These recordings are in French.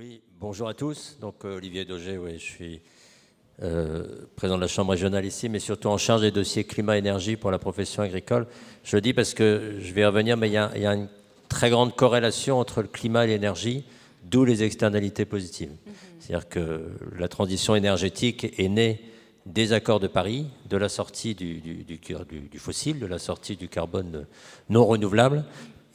Oui, bonjour à tous. Donc Olivier Daugé, oui, je suis président de la Chambre régionale ici, mais surtout en charge des dossiers climat-énergie pour la profession agricole. Je le dis parce que je vais y revenir, mais il y a une très grande corrélation entre le climat et l'énergie, d'où les externalités positives. C'est-à-dire que la transition énergétique est née des accords de Paris, de la sortie du fossile, de la sortie du carbone non renouvelable,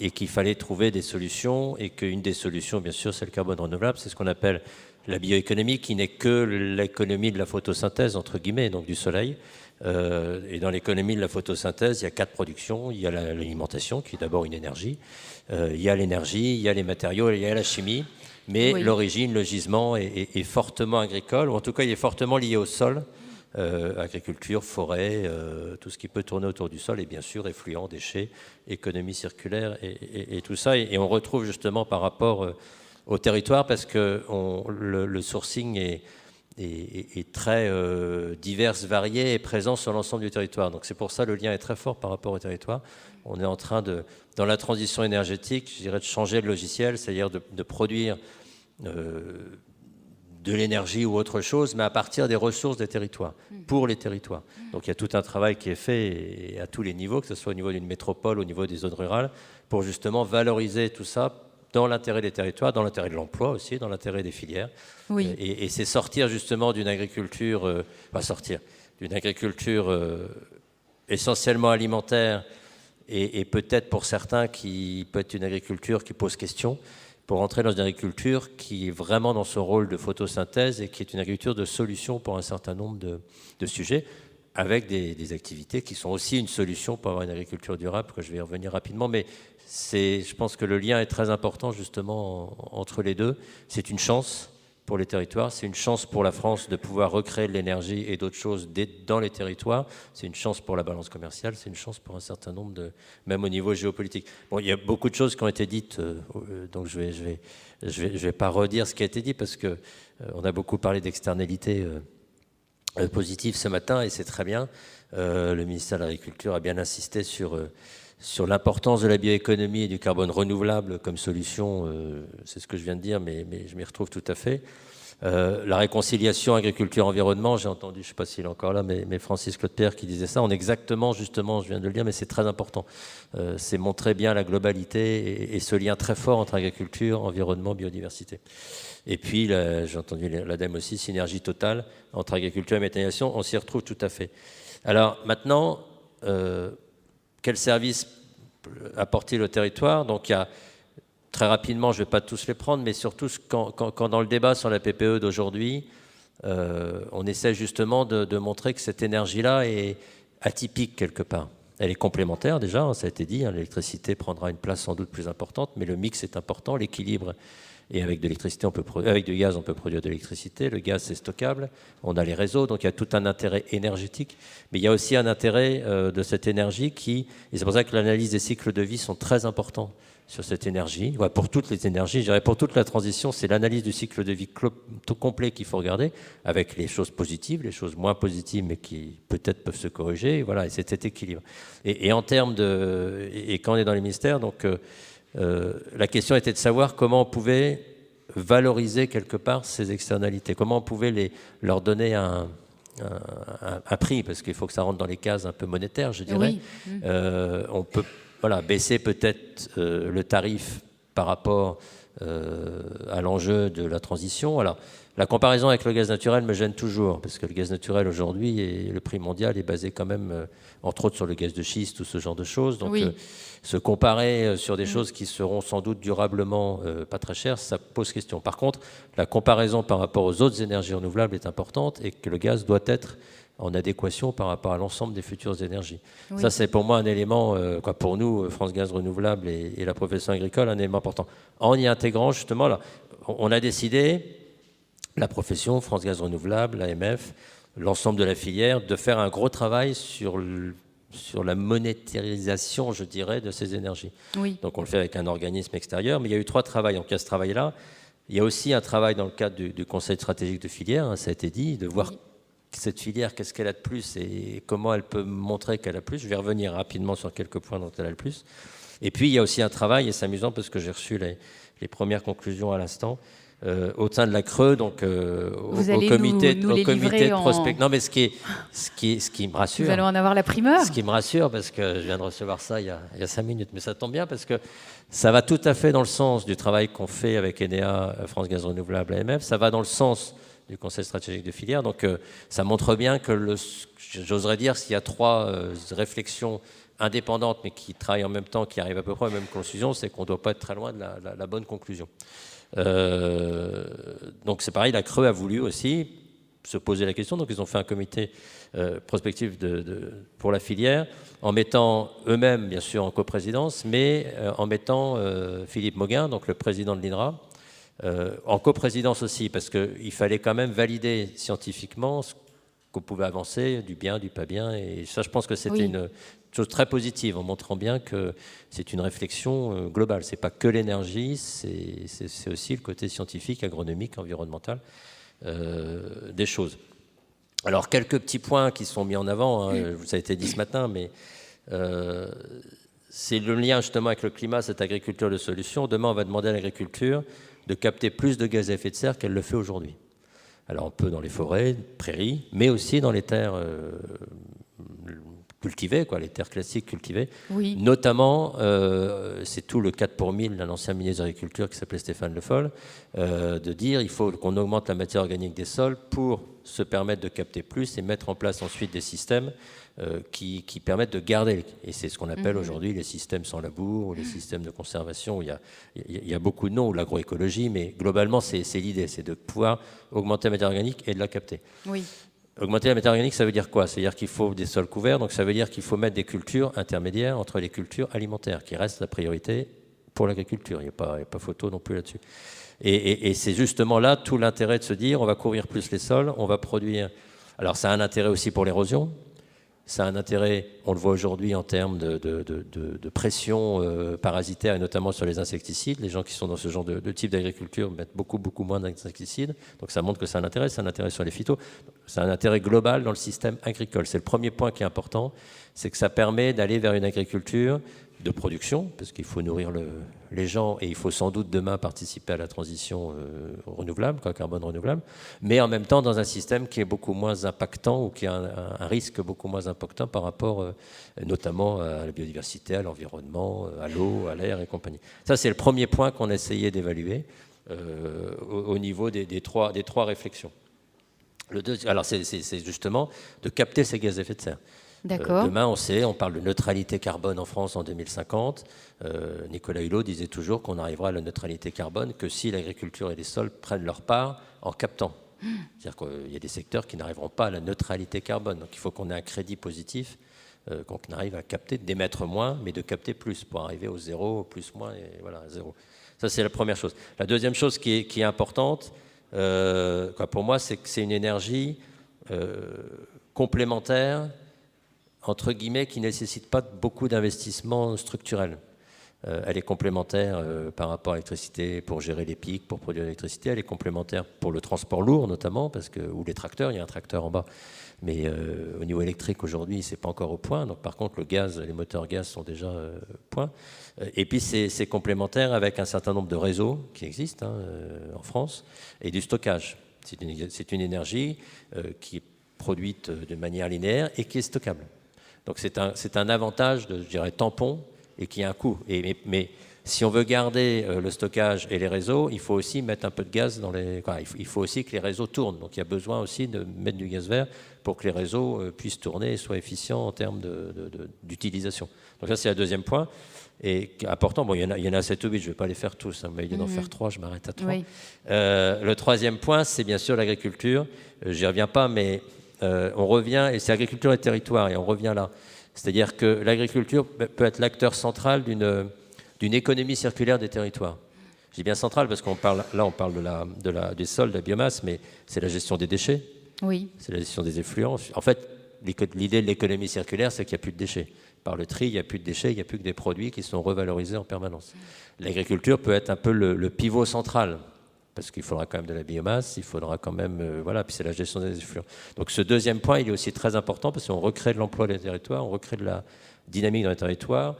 et qu'il fallait trouver des solutions, et qu'une des solutions, bien sûr, c'est le carbone renouvelable. C'est ce qu'on appelle la bioéconomie, qui n'est que l'économie de la photosynthèse, entre guillemets, donc du soleil. Et dans l'économie de la photosynthèse, il y a 4 productions. Il y a l'alimentation, qui est d'abord une énergie. Il y a l'énergie, il y a les matériaux, il y a la chimie. Mais oui, l'origine, le gisement est fortement agricole, ou en tout cas, il est fortement lié au sol. Agriculture, forêt, tout ce qui peut tourner autour du sol, et bien sûr effluents, déchets, économie circulaire et tout ça. Et on retrouve justement par rapport au territoire, parce que le sourcing est très divers, varié et présent sur l'ensemble du territoire. Donc c'est pour ça le lien est très fort par rapport au territoire. On est en train dans la transition énergétique, je dirais, de changer le logiciel, c'est-à-dire de produire de l'énergie ou autre chose, mais à partir des ressources des territoires, pour les territoires. Donc il y a tout un travail qui est fait à tous les niveaux, que ce soit au niveau d'une métropole, au niveau des zones rurales, pour justement valoriser tout ça dans l'intérêt des territoires, dans l'intérêt de l'emploi aussi, dans l'intérêt des filières. Oui. Et c'est sortir justement d'une agriculture, d'une agriculture essentiellement alimentaire, et peut-être pour certains qui peut être une agriculture qui pose question, pour entrer dans une agriculture qui est vraiment dans son rôle de photosynthèse et qui est une agriculture de solution pour un certain nombre de sujets, avec des activités qui sont aussi une solution pour avoir une agriculture durable, que je vais y revenir rapidement. Mais je pense que le lien est très important justement entre les deux. C'est une chance pour les territoires, c'est une chance pour la France de pouvoir recréer de l'énergie et d'autres choses dans les territoires, c'est une chance pour la balance commerciale, c'est une chance pour un certain nombre même au niveau géopolitique. Bon, il y a beaucoup de choses qui ont été dites, donc je vais pas redire ce qui a été dit, parce que on a beaucoup parlé d'externalités positives ce matin, et c'est très bien. Le ministère de l'Agriculture a bien insisté sur l'importance de la bioéconomie et du carbone renouvelable comme solution. C'est ce que je viens de dire, mais je m'y retrouve tout à fait. La réconciliation agriculture-environnement, j'ai entendu, je ne sais pas s'il est encore là, mais Francis Claude-Pierre qui disait ça. On est exactement, justement, je viens de le dire, mais c'est très important. C'est montrer bien la globalité et ce lien très fort entre agriculture, environnement, biodiversité. Et puis, j'ai entendu l'ADEME aussi, synergie totale entre agriculture et méthanisation. On s'y retrouve tout à fait. Alors, maintenant... quel service apporter au territoire? Donc il y a, très rapidement, je ne vais pas tous les prendre, mais surtout quand dans le débat sur la PPE d'aujourd'hui, on essaie justement de montrer que cette énergie-là est atypique quelque part. Elle est complémentaire déjà, ça a été dit, hein, l'électricité prendra une place sans doute plus importante, mais le mix est important, l'équilibre. Et avec de l'électricité, avec du gaz, on peut produire de l'électricité. Le gaz, c'est stockable. On a les réseaux, donc il y a tout un intérêt énergétique. Mais il y a aussi un intérêt de cette énergie et c'est pour ça que l'analyse des cycles de vie sont très importants sur cette énergie. Ouais, pour toutes les énergies, je dirais pour toute la transition, c'est l'analyse du cycle de vie complet qu'il faut regarder, avec les choses positives, les choses moins positives, mais qui peut-être peuvent se corriger. Et voilà, et c'est cet équilibre. Et en termes et quand on est dans les ministères, donc... la question était de savoir comment on pouvait valoriser quelque part ces externalités, comment on pouvait leur donner un prix, parce qu'il faut que ça rentre dans les cases un peu monétaires, je dirais. Oui. On peut baisser peut-être le tarif par rapport à l'enjeu de la transition. Alors, la comparaison avec le gaz naturel me gêne toujours, parce que le gaz naturel aujourd'hui, et le prix mondial est basé quand même, entre autres, sur le gaz de schiste ou ce genre de choses. Donc, oui. Se comparer sur des choses qui seront sans doute durablement pas très chères, ça pose question. Par contre, la comparaison par rapport aux autres énergies renouvelables est importante, et que le gaz doit être en adéquation par rapport à l'ensemble des futures énergies. Oui. Ça, c'est pour moi un élément, pour nous, France Gaz Renouvelable et la profession agricole, un élément important. En y intégrant, justement, là, on a décidé, la profession, France Gaz Renouvelable, l'AMF, l'ensemble de la filière, de faire un gros travail sur la monétarisation, je dirais, de ces énergies. Oui. Donc on le fait avec un organisme extérieur, mais il y a eu 3 travails. Donc il y a ce travail-là. Il y a aussi un travail dans le cadre du Conseil stratégique de filière, hein, ça a été dit, de voir cette filière, qu'est-ce qu'elle a de plus et comment elle peut montrer qu'elle a plus. Je vais revenir rapidement sur quelques points dont elle a le plus. Et puis il y a aussi un travail, et c'est amusant parce que j'ai reçu les premières conclusions à l'instant, au sein de la Creux, donc au comité de prospection. Non, mais ce qui me rassure. Nous allons en avoir la primeur. Ce qui me rassure, parce que je viens de recevoir ça il y a 5 minutes, mais ça tombe bien parce que ça va tout à fait dans le sens du travail qu'on fait avec Enea, France Gaz Renouvelable, AMF. Ça va dans le sens du Conseil stratégique de filière. Donc ça montre bien que, j'oserais dire, s'il y a 3 réflexions indépendantes, mais qui travaillent en même temps, qui arrivent à peu près à la même conclusion, c'est qu'on ne doit pas être très loin de la bonne conclusion. Donc c'est pareil, la Creux a voulu aussi se poser la question, donc ils ont fait un comité prospectif pour la filière, en mettant eux-mêmes bien sûr en coprésidence, mais en mettant Philippe Mauguin, donc le président de l'INRA, en coprésidence aussi, parce qu'il fallait quand même valider scientifiquement ce qu'on pouvait avancer, du bien, du pas bien, et ça je pense que c'était une chose très positive, en montrant bien que c'est une réflexion globale. Ce n'est pas que l'énergie, c'est aussi le côté scientifique, agronomique, environnemental des choses. Alors, quelques petits points qui sont mis en avant, ça a été dit ce matin, mais c'est le lien justement avec le climat, cette agriculture de solution. Demain, on va demander à l'agriculture de capter plus de gaz à effet de serre qu'elle le fait aujourd'hui. Alors, on peut dans les forêts, prairies, mais aussi dans les terres cultivées, les terres classiques cultivées. Oui. Notamment, c'est tout le 4 pour 1000 d'un ancien ministre de l'Agriculture qui s'appelait Stéphane Le Foll, de dire il faut qu'on augmente la matière organique des sols pour se permettre de capter plus et mettre en place ensuite des systèmes qui permettent de garder. Et c'est ce qu'on appelle aujourd'hui les systèmes sans labour, ou les systèmes de conservation, où il y a beaucoup de noms, ou l'agroécologie, mais globalement, c'est l'idée, c'est de pouvoir augmenter la matière organique et de la capter. Oui. Augmenter la matière organique, ça veut dire quoi? C'est-à-dire qu'il faut des sols couverts, donc ça veut dire qu'il faut mettre des cultures intermédiaires entre les cultures alimentaires, qui restent la priorité pour l'agriculture. Il n'y a pas photo non plus là-dessus. Et c'est justement là tout l'intérêt de se dire on va couvrir plus les sols, on va produire... Alors ça a un intérêt aussi pour l'érosion, ça a un intérêt, on le voit aujourd'hui en termes de pression parasitaire, et notamment sur les insecticides. Les gens qui sont dans ce genre de type d'agriculture mettent beaucoup moins d'insecticides. Donc ça montre que c'est un intérêt sur les phytos. C'est un intérêt global dans le système agricole. C'est le premier point qui est important, c'est que ça permet d'aller vers une agriculture de production, parce qu'il faut nourrir les gens, et il faut sans doute demain participer à la transition renouvelable, carbone renouvelable, mais en même temps dans un système qui est beaucoup moins impactant, ou qui a un risque beaucoup moins important par rapport notamment à la biodiversité, à l'environnement, à l'eau, à l'air et compagnie. Ça, c'est le premier point qu'on a essayé d'évaluer au niveau des trois réflexions. Le deuxième, alors c'est justement de capter ces gaz à effet de serre. Demain, on parle de neutralité carbone en France en 2050. Nicolas Hulot disait toujours qu'on n'arrivera à la neutralité carbone que si l'agriculture et les sols prennent leur part en captant. C'est-à-dire qu'il y a des secteurs qui n'arriveront pas à la neutralité carbone. Donc il faut qu'on ait un crédit positif, qu'on arrive à capter, d'émettre moins, mais de capter plus pour arriver au zéro, plus, moins, et voilà, à zéro. Ça, c'est la première chose. La deuxième chose qui est importante, pour moi, c'est que c'est une énergie complémentaire, entre guillemets, qui ne nécessite pas beaucoup d'investissements structurels. Elle est complémentaire par rapport à l'électricité pour gérer les pics, pour produire l'électricité. Elle est complémentaire pour le transport lourd, notamment, ou les tracteurs. Il y a un tracteur en bas. Mais au niveau électrique, aujourd'hui, ce n'est pas encore au point. Donc, par contre, le gaz, les moteurs gaz sont déjà au point. Et puis, c'est complémentaire avec un certain nombre de réseaux qui existent en France, et du stockage. C'est une énergie qui est produite de manière linéaire et qui est stockable. Donc c'est un avantage, je dirais, tampon, et qui a un coût. Mais si on veut garder le stockage et les réseaux, il faut aussi mettre un peu de gaz dans les... il faut aussi que les réseaux tournent. Donc il y a besoin aussi de mettre du gaz vert pour que les réseaux puissent tourner et soient efficients en termes d'utilisation. Donc ça, c'est le deuxième point. Et important, bon, il y en a 7 ou 8, je ne vais pas les faire tous. Vous m'avez dit d'en faire 3, je m'arrête à 3. Oui. Le troisième point, c'est bien sûr l'agriculture. J'y reviens pas, mais... on revient, et c'est agriculture et territoire, et on revient là. C'est-à-dire que l'agriculture peut être l'acteur central d'une économie circulaire des territoires. Je dis bien central parce qu'on parle des sols, de la biomasse, mais c'est la gestion des déchets, c'est la gestion des effluents. En fait, l'idée de l'économie circulaire, c'est qu'il n'y a plus de déchets. Par le tri, il n'y a plus de déchets, il n'y a plus que des produits qui sont revalorisés en permanence. L'agriculture peut être un peu le pivot central parce qu'il faudra quand même de la biomasse, il faudra quand même, voilà, puis c'est la gestion des effluents. Donc ce deuxième point, il est aussi très important parce qu'on recrée de l'emploi dans les territoires, on recrée de la dynamique dans les territoires,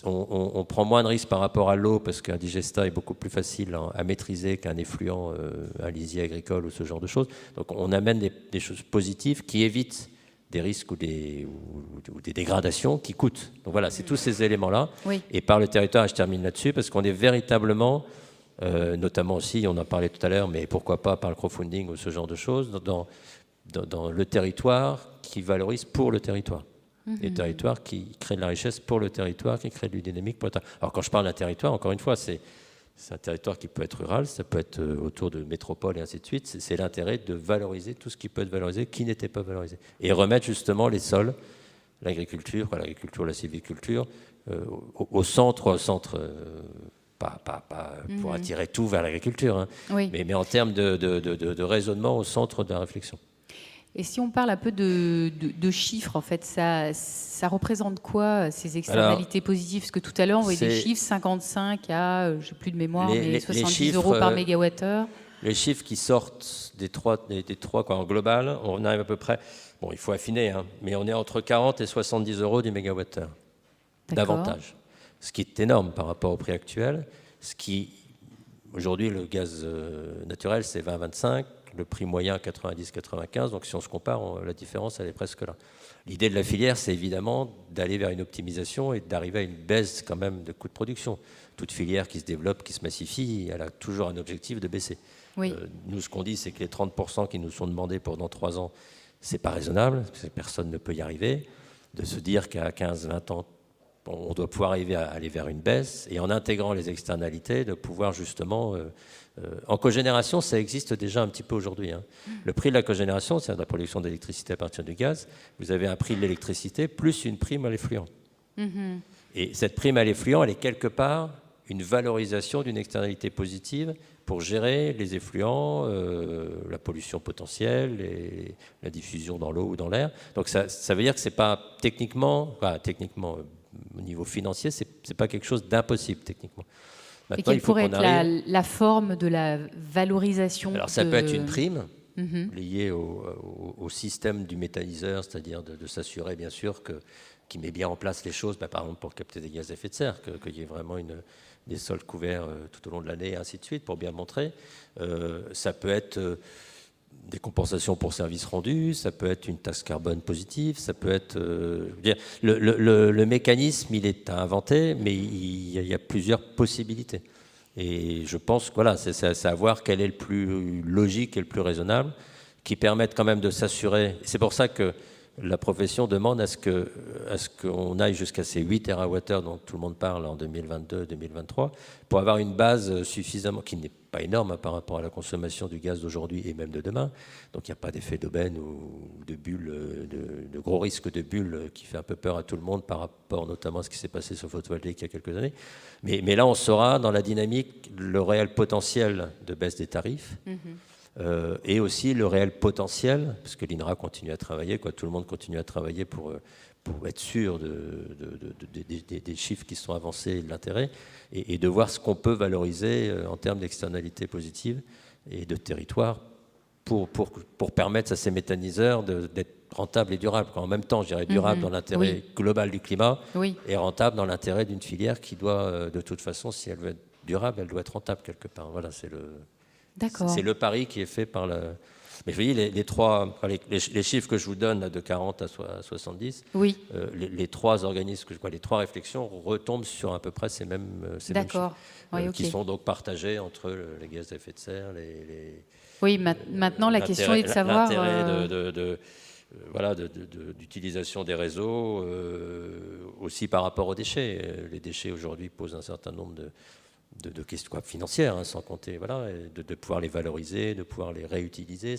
on prend moins de risques par rapport à l'eau parce qu'un digestat est beaucoup plus facile à maîtriser qu'un effluent, un lisier agricole ou ce genre de choses. Donc on amène des choses positives qui évitent des risques ou des dégradations qui coûtent. Donc voilà, c'est tous ces éléments-là. Oui. Et par le territoire, je termine là-dessus, parce qu'on est véritablement, notamment aussi, on en parlait tout à l'heure, mais pourquoi pas par le crowdfunding ou ce genre de choses, dans le territoire qui valorise pour le territoire. Les territoires qui créent de la richesse pour le territoire, qui créent du dynamique pour le territoire. Alors quand je parle d'un territoire, encore une fois, c'est un territoire qui peut être rural, ça peut être autour de métropoles et ainsi de suite. C'est l'intérêt de valoriser tout ce qui peut être valorisé, qui n'était pas valorisé. Et remettre justement les sols, l'agriculture, la sylviculture, au centre pas pour attirer tout vers l'agriculture, hein, Oui. mais en termes de raisonnement au centre de la réflexion. Et si on parle un peu de chiffres, en fait, ça représente quoi, ces externalités positives? Parce que tout à l'heure, on voyait des chiffres, 55 à, je n'ai plus de mémoire, mais 70 € par mégawattheure. Les chiffres qui sortent des trois quoi, en global, on arrive à peu près, bon, il faut affiner, hein, mais on est entre 40 et 70 € du mégawattheure d'avantage. Ce qui est énorme par rapport au prix actuel. Aujourd'hui, le gaz naturel, c'est 20-25. Le prix moyen 90-95, donc si on se compare, la différence elle est presque là. L'idée de la filière, c'est évidemment d'aller vers une optimisation et d'arriver à une baisse quand même de coûts de production. Toute filière qui se développe, qui se massifie, elle a toujours un objectif de baisser. Oui. Nous, ce qu'on dit, c'est que les 30% qui nous sont demandés pour dans 3 ans, c'est pas raisonnable, parce que personne ne peut y arriver. De se dire qu'à 15-20 ans, on doit pouvoir arriver à aller vers une baisse, et en intégrant les externalités, de pouvoir justement... en cogénération, ça existe déjà un petit peu aujourd'hui. Hein. Le prix de la cogénération, c'est-à-dire la production d'électricité à partir du gaz, vous avez un prix de l'électricité plus une prime à l'effluent. Et cette prime à l'effluent, elle est quelque part une valorisation d'une externalité positive pour gérer les effluents, la pollution potentielle, et la diffusion dans l'eau ou dans l'air. Donc ça veut dire que c'est pas techniquement au niveau financier, c'est pas quelque chose d'impossible techniquement. Et quelle pourrait être la forme de la valorisation? Alors ça peut être une prime liée au système du méthaniseur, c'est-à-dire de s'assurer bien sûr qu'il met bien en place les choses, par exemple pour capter des gaz à effet de serre, qu'il y ait vraiment des sols couverts tout au long de l'année et ainsi de suite pour bien montrer. Ça peut être des compensations pour services rendus, ça peut être une taxe carbone positive, ça peut être... le mécanisme, il est à inventer, mais il y a plusieurs possibilités. Et je pense que voilà, c'est à voir quel est le plus logique et le plus raisonnable, qui permette quand même de s'assurer. C'est pour ça que la profession demande à ce qu'on aille jusqu'à ces 8 TWh dont tout le monde parle en 2022-2023, pour avoir une base suffisamment, qui n'est pas énorme par rapport à la consommation du gaz d'aujourd'hui et même de demain. Donc il n'y a pas d'effet d'aubaine ou de bulle, de gros risque de bulle qui fait un peu peur à tout le monde par rapport notamment à ce qui s'est passé sur le photovoltaïque il y a quelques années. Mais là, on saura dans la dynamique le réel potentiel de baisse des tarifs. Et aussi le réel potentiel, parce que l'INRA continue à travailler, tout le monde continue à travailler pour être sûr des chiffres qui sont avancés et de l'intérêt, et de voir ce qu'on peut valoriser en termes d'externalités positives et de territoire pour permettre à ces méthaniseurs d'être rentables et durables. En même temps, je dirais durable dans l'intérêt global du climat et rentable dans l'intérêt d'une filière qui doit, de toute façon, si elle veut être durable, elle doit être rentable quelque part. Voilà, c'est le pari qui est fait par le... Mais vous voyez, les chiffres que je vous donne, là, de 40 à 70, les trois organismes, les trois réflexions retombent sur à peu près ces mêmes chiffres, qui sont donc partagés entre les gaz à effet de serre, Oui, maintenant la question est de savoir... L'intérêt d'utilisation des réseaux, aussi par rapport aux déchets. Les déchets aujourd'hui posent un certain nombre de questions financières, sans compter, de pouvoir les valoriser, de pouvoir les réutiliser,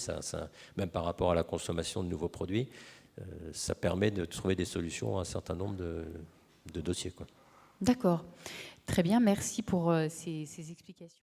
même par rapport à la consommation de nouveaux produits, ça permet de trouver des solutions à un certain nombre de dossiers. D'accord. Très bien, merci pour ces explications.